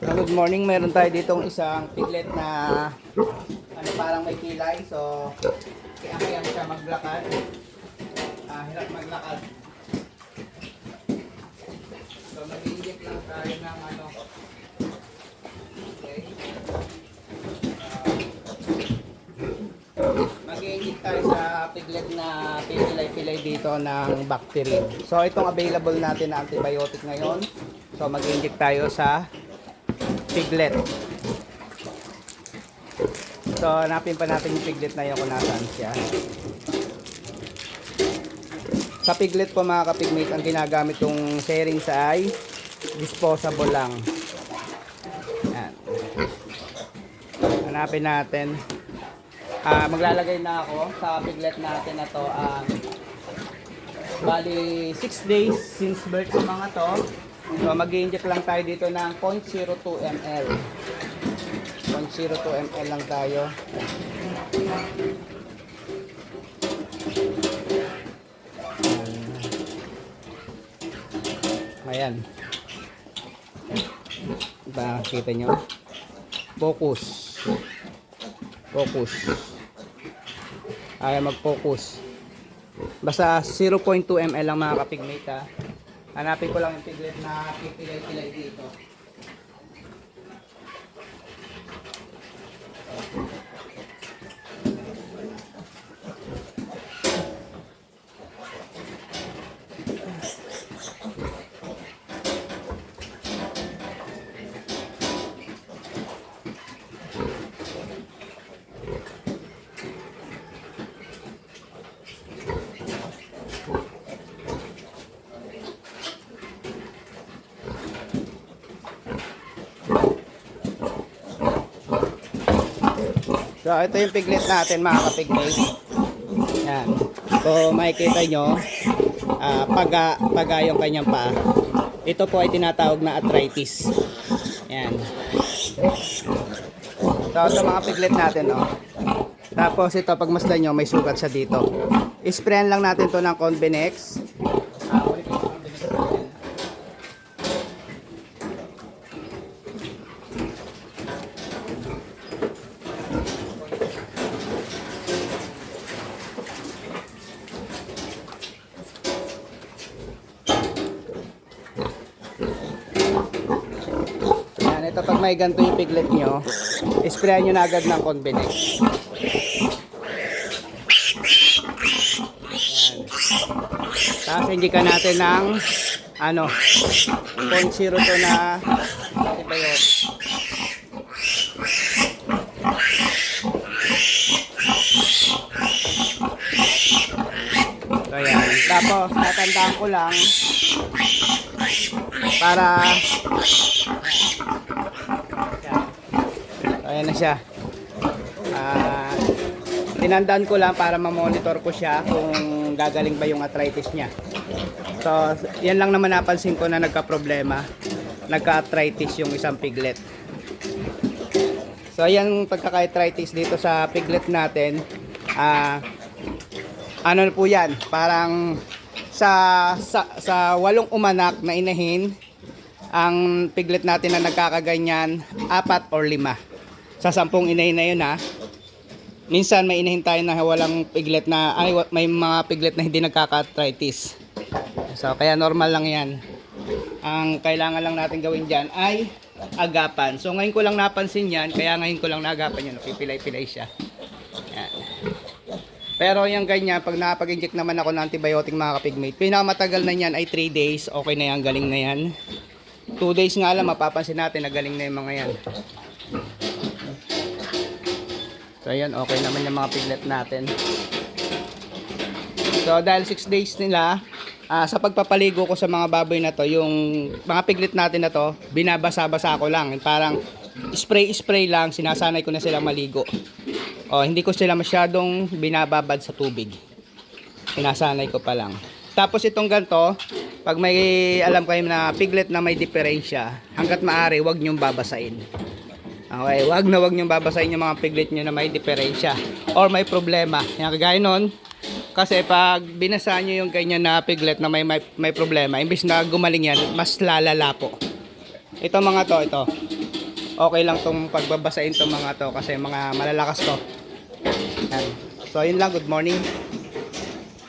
Good morning, meron tayo ditong isang piglet na parang may kilay. So, kaya siya maglakad. Hirap maglakad. So, mag-inject lang tayo ng okay. Mag-inject tayo sa piglet na pilay-pilay dito ng bacteria. So, itong available natin na antibiotic ngayon. So, mag-inject tayo sa piglet. So, hanapin pa natin yung piglet na yun kung nasaan siya. Sa piglet po mga kapigmate, ang ginagamit yung syringe ay disposable lang. Yan. Hanapin natin. Maglalagay na ako sa piglet natin na to. Bali 6 days since birth sa mga to. So, mag-inject lang tayo dito ng 0.02 ml. 0.02 ml lang tayo. Ayan. Diba, kita nyo? Focus. Focus. Ayaw mag-focus. Basta 0.2 ml lang mga kapigmate ha. Hanapin ko lang yung piglet na pipilay-pilay dito. So, ito yung piglet natin mga kapigmate. Yan. So, makikita nyo, paga yung kanyang paa. Ito po ay tinatawag na arthritis. Yan. So, ito mga piglet natin, oh. Tapos, ito, pagmasdan nyo, may sugat siya dito. Isprayan lang natin to ng Convenex. Ito pag may ganito yung piglet nyo, isprayan nyo na agad ng Convenex. Tapos injikan natin ng 0.02 na antibiotic. So yan. Tapos tatandaan ko lang para ayan na siya. Tinandaan ko lang para ma-monitor ko siya kung gagaling ba yung arthritis niya. So, yan lang naman napansin ko na nagka-problema. Nagka-arthritis yung isang piglet. So, ayan pagkaka-arthritis dito sa piglet natin. Ano po yan? Parang sa 8 umanak na inahin, ang piglet natin na nagkakaganyan, 4 or 5. Sa 10 inahin na yun ha. Minsan may inahin tayo na walang piglet na, may mga piglet na hindi nagkaka-arthritis. So kaya normal lang yan. Ang kailangan lang natin gawin dyan ay agapan. So ngayon ko lang napansin yan, kaya ngayon ko lang naagapan yan. Pipilay-pilay siya. Yan. Pero yung ganyan, pag nakapag-inject naman ako ng antibiotic mga kapigmate, pinakamatagal na yan ay 3 days. Okay na yan, galing na yan. 2 days nga lang, mapapansin natin na galing na yung mga yan. So ayan, okay naman yung mga piglet natin. So dahil 6 days nila, sa pagpapaligo ko sa mga baboy na to, yung mga piglet natin na to, binabasa-basa ko lang. Parang spray-spray lang, sinasanay ko na silang maligo. Hindi ko sila masyadong binababad sa tubig. Sinasanay ko pa lang. Tapos itong ganito, pag may alam kayo na piglet na may diferensya, hanggat maaari, huwag nyong babasain. Okay, wag niyong babasahin yung mga piglet niyo na may diferensya or may problema. Yan kagaya nun, kasi pag binasa niyo yung ganyan na piglet na may problema, imbis na gumaling yan, mas lalala po. Ito mga to, ito. okay lang tong pagbabasain tong mga to kasi mga malalakas to. Yan. So yun lang, good morning.